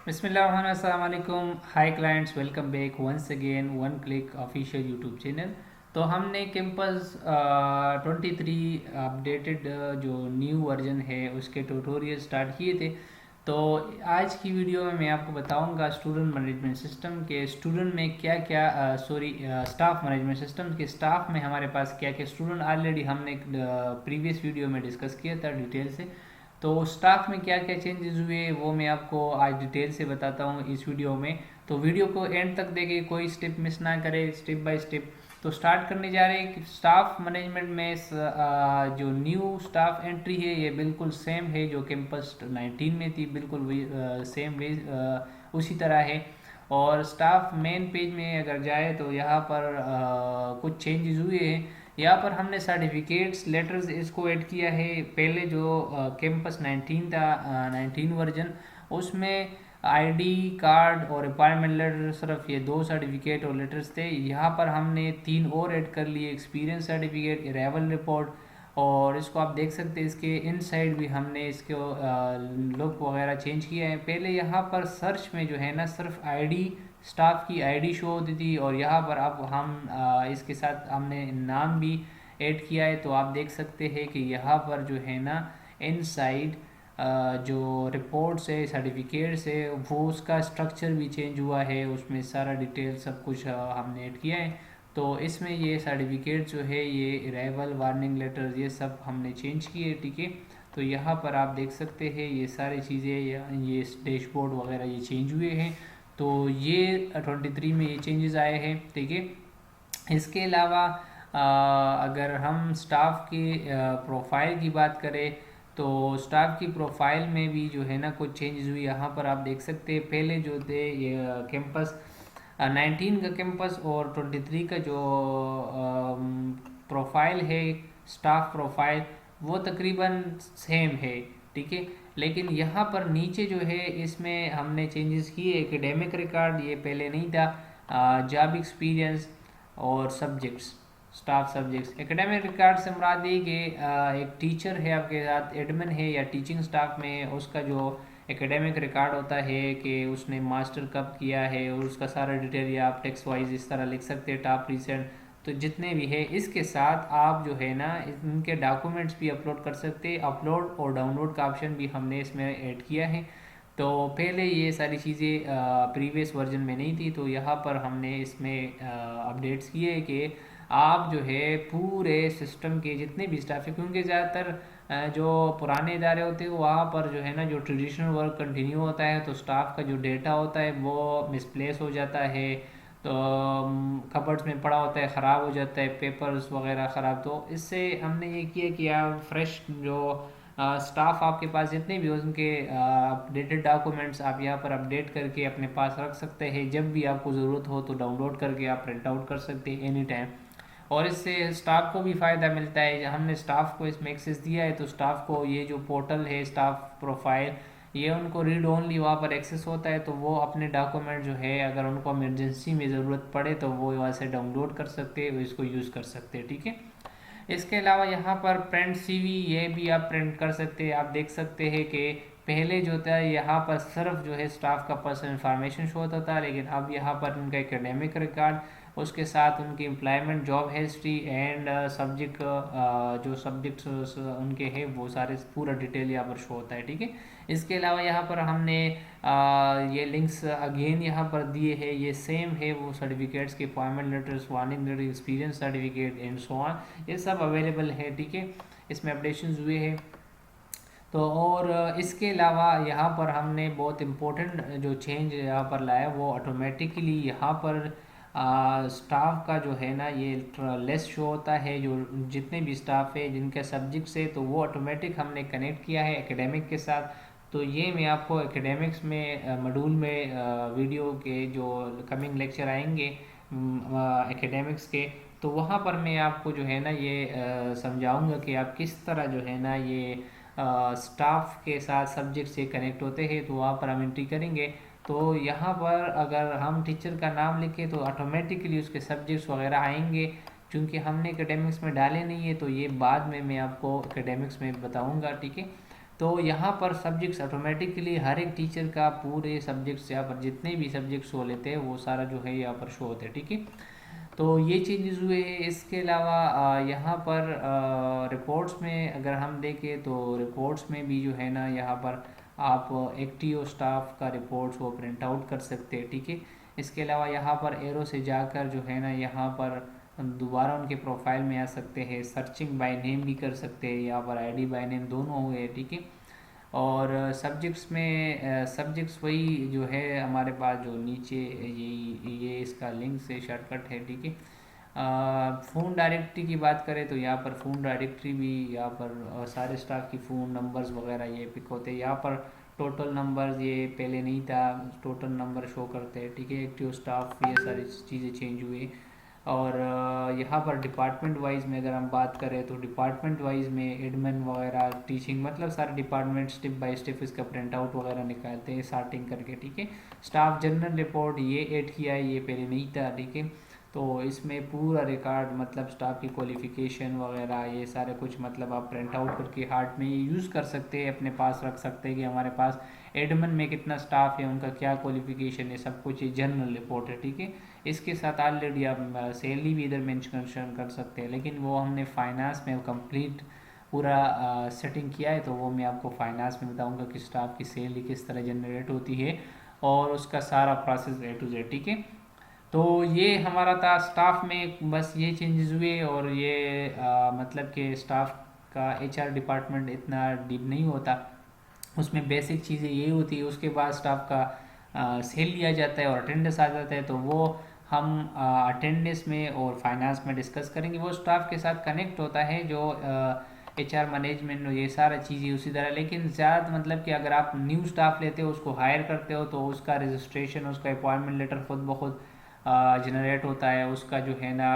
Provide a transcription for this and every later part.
अस्सलामुअलैकुम। Hi clients, welcome back once again one click official YouTube channel. तो हमने campus 23 updated जो new version है उसके ट्यूटोरियल स्टार्ट किए थे। तो आज की वीडियो में मैं आपको बताऊंगा स्टूडेंट मैनेजमेंट सिस्टम के स्टूडेंट में क्या क्या स्टाफ मैनेजमेंट सिस्टम के स्टाफ में हमारे पास क्या क्या स्टूडेंट ऑलरेडी हमने प्रीवियस वीडियो में डिस्कस किया था डिटेल से। तो स्टाफ में क्या क्या चेंजेस हुए वो मैं आपको आज डिटेल से बताता हूँ इस वीडियो में। तो वीडियो को एंड तक देखें, कोई स्टेप मिस ना करें, स्टेप बाय स्टेप। तो स्टार्ट करने जा रहे हैं कि स्टाफ मैनेजमेंट में जो न्यू स्टाफ एंट्री है ये बिल्कुल सेम है जो कैंपस 19 में थी, बिल्कुल वही सेम वे उसी तरह है। और स्टाफ मेन पेज में अगर जाए तो यहाँ पर कुछ चेंजेस हुए हैं। यहाँ पर हमने सर्टिफिकेट्स लेटर्स इसको ऐड किया है। पहले जो कैंपस 19 था, 19 वर्जन, उसमें आईडी कार्ड और अपॉइंटमेंट लेटर सिर्फ ये दो सर्टिफिकेट और लेटर्स थे। यहाँ पर हमने तीन और ऐड कर लिए, एक्सपीरियंस सर्टिफिकेट, अराइवल रिपोर्ट। और इसको आप देख सकते हैं, इसके इनसाइड भी हमने इसको लुक वगैरह चेंज किया है। पहले यहाँ पर सर्च में जो है ना सिर्फ आईडी, स्टाफ की आईडी शो होती थी, और यहाँ पर अब हम इसके साथ हमने नाम भी ऐड किया है। तो आप देख सकते हैं कि यहाँ पर जो है ना इनसाइड जो रिपोर्ट्स है, सर्टिफिकेट्स है, वो उसका स्ट्रक्चर भी चेंज हुआ है, उसमें सारा डिटेल सब कुछ हमने ऐड किया है। तो इसमें ये सर्टिफिकेट जो है, ये अराइवल वार्निंग लेटर्स, ये सब हमने चेंज किए, ठीक है। तो यहाँ पर आप देख सकते हैं ये सारी चीज़ें, ये डैशबोर्ड वगैरह ये चेंज हुए हैं। तो ये 23 में ये चेंजेस आए हैं, ठीक है। इसके अलावा अगर हम स्टाफ की प्रोफाइल की बात करें तो स्टाफ की प्रोफाइल में भी जो है ना कुछ चेंजेस हुई। यहाँ पर आप देख सकते हैं पहले जो थे ये कैंपस 19 का कैंपस और 23 का जो प्रोफाइल है, स्टाफ प्रोफाइल, वो तकरीबन सेम है, ठीक है। लेकिन यहाँ पर नीचे जो है इसमें हमने चेंजेस किए। एकेडमिक रिकॉर्ड ये पहले नहीं था, जॉब एक्सपीरियंस और subjects, staff subjects. Academic record से मुराद ये कि एक टीचर है आपके साथ, एडमिन है या टीचिंग स्टाफ में है, उसका जो एकेडमिक रिकॉर्ड होता है कि उसने मास्टर कब किया है और उसका सारा डिटेल, या आप टेक्स्ट वाइज इस तरह लिख सकते हैं, टॉप रिसेंट, तो जितने भी है इसके साथ आप जो है ना इनके डॉक्यूमेंट्स भी अपलोड कर सकते हैं। अपलोड और डाउनलोड का ऑप्शन भी हमने इसमें ऐड किया है। तो पहले ये सारी चीज़ें प्रीवियस वर्जन में नहीं थी, तो यहाँ पर हमने इसमें अपडेट्स किए कि आप जो है पूरे सिस्टम के जितने भी स्टाफ है, क्योंकि ज़्यादातर जो पुराने इदारे होते हैं वहाँ पर जो है ना जो ट्रेडिशनल वर्क कंटिन्यू होता है, तो स्टाफ का जो डेटा होता है वो मिसप्लेस हो जाता है। तो कबर्ड्स में पड़ा होता है, ख़राब हो जाता है, पेपर्स वगैरह ख़राब। तो इससे हमने ये किया कि आप फ्रेश जो स्टाफ आपके पास जितने भी हो उनके अपडेटेड डॉक्यूमेंट्स आप यहाँ पर अपडेट करके अपने पास रख सकते हैं। जब भी आपको ज़रूरत हो तो डाउनलोड करके आप प्रिंट आउट कर सकते हैं एनी टाइम। और इससे स्टाफ को भी फ़ायदा मिलता है। हमने स्टाफ को इसमें एक्सेस दिया है तो स्टाफ को ये जो पोर्टल है स्टाफ प्रोफाइल, ये उनको रीड ओनली वहाँ पर एक्सेस होता है। तो वो अपने डॉक्यूमेंट जो है अगर उनको इमरजेंसी में ज़रूरत पड़े तो वो वहाँ से डाउनलोड कर सकते हैं, इसको यूज़ कर सकते हैं, ठीक है। इसके अलावा यहाँ पर प्रिंट सीवी ये भी आप प्रिंट कर सकते हैं। आप देख सकते हैं कि पहले जो था यहाँ पर सिर्फ जो है स्टाफ का पर्सनल इंफॉर्मेशन शो होता था, लेकिन अब यहाँ पर उनका एकेडमिक रिकॉर्ड, उसके साथ उनकी employment, job history and subject, जो सब्जेक्ट्स उनके हैं वो सारे पूरा डिटेल यहाँ पर शो होता है, ठीक है। इसके अलावा यहाँ पर हमने ये लिंक्स अगेन यहाँ पर दिए हैं, ये सेम है वो सर्टिफिकेट्स के, appointment letters, warning letter, experience certificate and so on, ये सब अवेलेबल है, ठीक है। इसमें अपडेशन हुए हैं। तो और इसके अलावा यहाँ पर हमने बहुत इम्पोर्टेंट जो चेंज यहाँ पर लाया, वो ऑटोमेटिकली यहाँ पर स्टाफ का जो है ना ये लेस शो होता है। जो जितने भी स्टाफ है जिनके सब्जेक्ट्स है तो वो ऑटोमेटिक हमने कनेक्ट किया है एकेडमिक के साथ। तो ये मैं आपको एकेडमिक्स में मॉड्यूल में वीडियो के जो कमिंग लेक्चर आएंगे एकेडमिक्स के, तो वहाँ पर मैं आपको जो है ना ये समझाऊंगा कि आप किस तरह जो है ना ये स्टाफ के साथ सब्जेक्ट से कनेक्ट होते हैं। तो वहाँ पर हम एंट्री करेंगे तो यहाँ पर अगर हम टीचर का नाम लिखें तो ऑटोमेटिकली उसके सब्जेक्ट्स वगैरह आएंगे। चूँकि हमने एकेडमिक्स में डाले नहीं है तो ये बाद में मैं आपको एकेडमिक्स में बताऊँगा, ठीक है। तो यहाँ पर सब्जेक्ट्स ऑटोमेटिकली हर एक टीचर का पूरे सब्जेक्ट्स यहाँ पर जितने भी सब्जेक्ट्स शो लेते हैं वो सारा जो है यहाँ पर शो होते हैं, ठीक है। तो ये चेंजेस हुए हैं। इसके अलावा यहाँ पर रिपोर्ट्स में अगर हम देखें तो रिपोर्ट्स में भी जो है ना यहाँ पर आप एक्टिव स्टाफ का रिपोर्ट्स वो प्रिंट आउट कर सकते हैं, ठीक है। इसके अलावा यहाँ पर एरो से जाकर जो है ना यहाँ पर दोबारा उनके प्रोफाइल में आ सकते हैं, सर्चिंग बाय नेम भी कर सकते हैं, यहाँ पर आईडी बाय नेम दोनों हुए, ठीक है। और सब्जेक्ट्स में सब्जेक्ट्स वही जो है हमारे पास जो नीचे ये इसका लिंक से शॉर्टकट है, ठीक है। फ़ोन डायरेक्टरी की बात करें तो यहाँ पर फ़ोन डायरेक्टरी भी यहाँ पर सारे स्टाफ की फ़ोन नंबर्स वगैरह ये पिक होते हैं। यहाँ पर टोटल नंबर्स ये पहले नहीं था, टोटल नंबर शो करते हैं, ठीक है। एक्टिव स्टाफ ये सारी चीज़ें चेंज हुई। और यहाँ पर डिपार्टमेंट वाइज में अगर हम बात करें तो डिपार्टमेंट वाइज में एडमिन वगैरह टीचिंग मतलब सारे डिपार्टमेंट स्टेप बाय स्टेप इसका प्रिंट आउट वगैरह निकालते हैं सार्टिंग करके, ठीक है। स्टाफ जनरल रिपोर्ट ये ऐड किया है, ये पहले नहीं था, ठीक है। तो इसमें पूरा रिकॉर्ड मतलब स्टाफ की क्वालिफ़िकेशन वगैरह ये सारे कुछ मतलब आप प्रिंट आउट करके हार्ड में यूज़ कर सकते हैं, अपने पास रख सकते हैं कि हमारे पास एडमिन में कितना स्टाफ है, उनका क्या क्वालिफ़िकेशन है, सब कुछ ये जनरल रिपोर्ट है, ठीक है। इसके साथ ऑलरेडी आप सैलरी भी इधर मेंशन कर सकते हैं, लेकिन वो हमने फाइनेंस में कंप्लीट पूरा सेटिंग किया है, तो वो मैं आपको फाइनेंस में बताऊंगा कि स्टाफ की सैलरी किस तरह जनरेट होती है और उसका सारा प्रोसेस A to Z, ठीक है। तो ये हमारा था स्टाफ में, बस ये चेंजेस हुए। और ये मतलब कि स्टाफ का HR डिपार्टमेंट इतना डीप नहीं होता, उसमें बेसिक चीज़ें यही होती है। उसके बाद स्टाफ का सेल लिया जाता है और अटेंडेंस आ जाता है, तो वो हम अटेंडेंस में और फाइनेंस में डिस्कस करेंगे। वो स्टाफ के साथ कनेक्ट होता है जो HR मैनेजमेंट ये सारा चीज़ें उसी तरह। लेकिन ज़्यादा मतलब कि अगर आप न्यू स्टाफ लेते हो, उसको हायर करते हो, तो उसका रजिस्ट्रेशन, उसका अपॉइंटमेंट लेटर खुद ब खुद जनरेट होता है। उसका जो है ना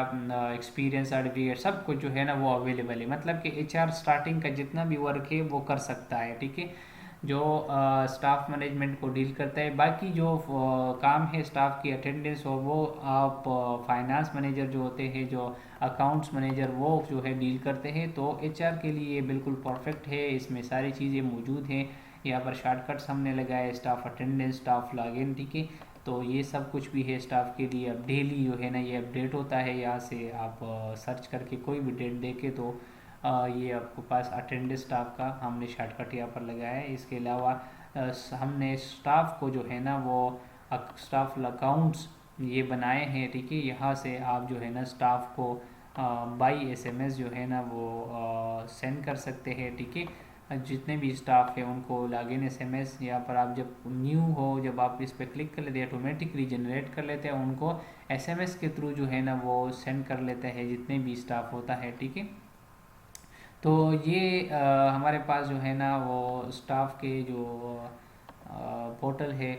एक्सपीरियंस सर्टिफिकेट सब कुछ जो है ना वो अवेलेबल है। मतलब कि HR स्टार्टिंग का जितना भी वर्क है वो कर सकता है, ठीक है, जो स्टाफ मैनेजमेंट को डील करता है। बाकी जो काम है स्टाफ की अटेंडेंस और वो आप फाइनेंस मैनेजर जो होते हैं, जो अकाउंट्स मैनेजर, वो जो है डील करते हैं। तो HR के लिए ये बिल्कुल परफेक्ट है, इसमें सारी चीज़ें मौजूद हैं। यहाँ पर शॉर्टकट्स हमने लगाए, स्टाफ अटेंडेंस, स्टाफ लॉगिन, ठीक है। तो ये सब कुछ भी है स्टाफ के लिए। अब डेली जो है ना ये अपडेट होता है, यहाँ से आप सर्च करके कोई भी डेट देखे तो ये आपको पास अटेंडेंस स्टाफ का हमने शॉर्टकट यहाँ पर लगाया है। इसके अलावा हमने स्टाफ को जो है ना वो स्टाफ अकाउंट्स ये बनाए हैं, ठीक है। यहाँ से आप जो है ना स्टाफ को बाई SMS जो है ना वो सेंड कर सकते हैं, ठीक है। जितने भी स्टाफ है उनको लॉगिन SMS यहाँ पर आप जब न्यू हो, जब आप इस पर क्लिक कर लेते हैं ऑटोमेटिकली जनरेट कर लेते हैं, उनको SMS के थ्रू जो है ना वो सेंड कर लेते हैं जितने भी स्टाफ होता है, ठीक है। तो ये हमारे पास जो है ना वो स्टाफ के जो पोर्टल है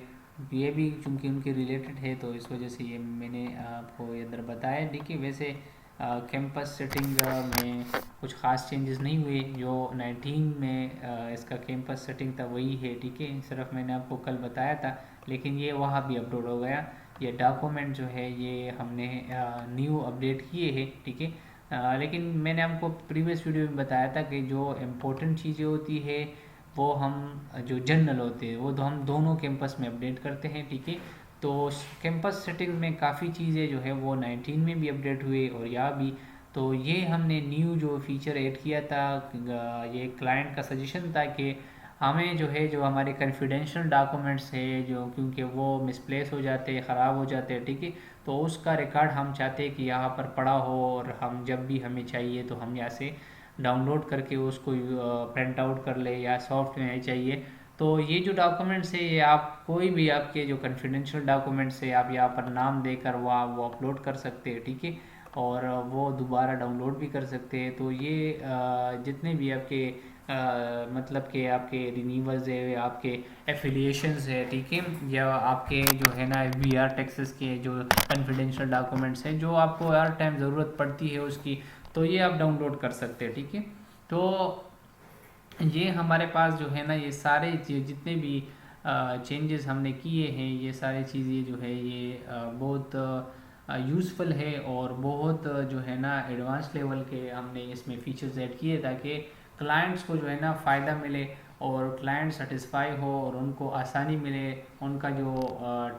ये भी चूँकि उनके रिलेटेड है, तो इस वजह से ये मैंने आपको इधर बताया, ठीक है। वैसे कैंपस सेटिंग में कुछ ख़ास चेंजेस नहीं हुए। जो 19 में इसका कैंपस सेटिंग था वही है, ठीक है। सिर्फ मैंने आपको कल बताया था, लेकिन ये वहाँ भी अपलोड हो गया। ये डॉक्यूमेंट जो है ये हमने न्यू अपडेट किए हैं, ठीक है। लेकिन मैंने आपको प्रीवियस वीडियो में बताया था कि जो इम्पोर्टेंट चीज़ें होती है वो हम जो जनरल होते हैं वो तो हम दोनों कैंपस में अपडेट करते हैं, ठीक है। तो कैंपस सेटिंग में काफ़ी चीज़ें जो है वो 19 में भी अपडेट हुए और यहाँ भी। तो ये हमने न्यू जो फीचर ऐड किया था, ये क्लाइंट का सजेशन था कि हमें जो है जो हमारे कॉन्फिडेंशियल डॉक्यूमेंट्स है जो क्योंकि वो मिसप्लेस हो जाते हैं, ख़राब हो जाते हैं, ठीक है। तो उसका रिकॉर्ड हम चाहते हैं कि यहाँ पर पड़ा हो और हम जब भी हमें चाहिए तो हम यहाँ से डाउनलोड करके उसको प्रिंट आउट कर ले या सॉफ्ट में चाहिए। तो ये जो डॉक्यूमेंट्स है ये आप कोई भी आपके जो कॉन्फिडेंशियल डॉक्यूमेंट्स है आप यहाँ पर नाम देकर वो अपलोड कर सकते हैं, ठीक है। और वो दोबारा डाउनलोड भी कर सकते हैं। तो ये जितने भी आपके मतलब कि आपके रिन्यूअल्स है, आपके एफिलिएशंस है, ठीक है, या आपके जो है ना FBR टैक्सेस के जो कॉन्फिडेंशियल डॉक्यूमेंट्स हैं जो आपको हर टाइम ज़रूरत पड़ती है उसकी, तो ये आप डाउनलोड कर सकते हैं, ठीक है। तो ये हमारे पास जो है ना ये सारे जितने भी चेंजेस हमने किए हैं ये सारी चीज़ें जो है ये बहुत यूज़फुल है और बहुत जो है ना एडवांस लेवल के हमने इसमें फीचर्स ऐड किए ताकि क्लाइंट्स को जो है ना फ़ायदा मिले और क्लाइंट सेटिस्फाई हो और उनको आसानी मिले, उनका जो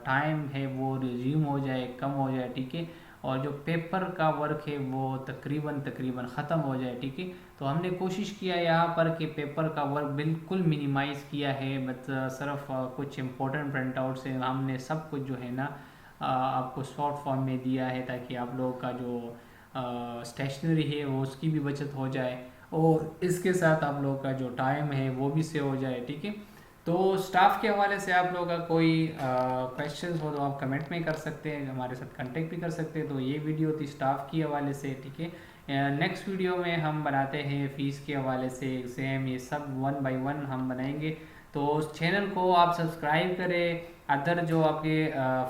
टाइम है वो रिज्यूम हो जाए, कम हो जाए, ठीक है, और जो पेपर का वर्क है वो तकरीबन तकरीबन ख़त्म हो जाए, ठीक है। तो हमने कोशिश किया यहाँ पर कि पेपर का वर्क बिल्कुल मिनिमाइज़ किया है, बट सिर्फ कुछ इम्पोर्टेंट प्रिंट आउट से हमने सब कुछ जो है ना आपको शॉर्ट फॉर्म में दिया है, ताकि आप लोगों का जो स्टेशनरी है वो उसकी भी बचत हो जाए और इसके साथ आप लोगों का जो टाइम है वो भी सेव हो जाए, ठीक है। तो स्टाफ के हवाले से आप लोगों का कोई क्वेश्चंस हो तो आप कमेंट में कर सकते हैं, हमारे साथ कांटेक्ट भी कर सकते हैं। तो ये वीडियो थी स्टाफ के हवाले से, ठीक है। नेक्स्ट वीडियो में हम बनाते हैं फ़ीस के हवाले से एग्ज़ाम, ये सब वन बाय वन हम बनाएंगे। तो चैनल को आप सब्सक्राइब करें, अदर जो आपके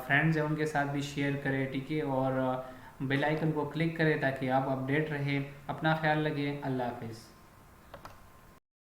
फ्रेंड्स हैं उनके साथ भी शेयर करें, ठीक है, और बेल आइकन को क्लिक करें ताकि आप अपडेट रहें। अपना ख्याल रखिए, अल्लाह हाफिज़।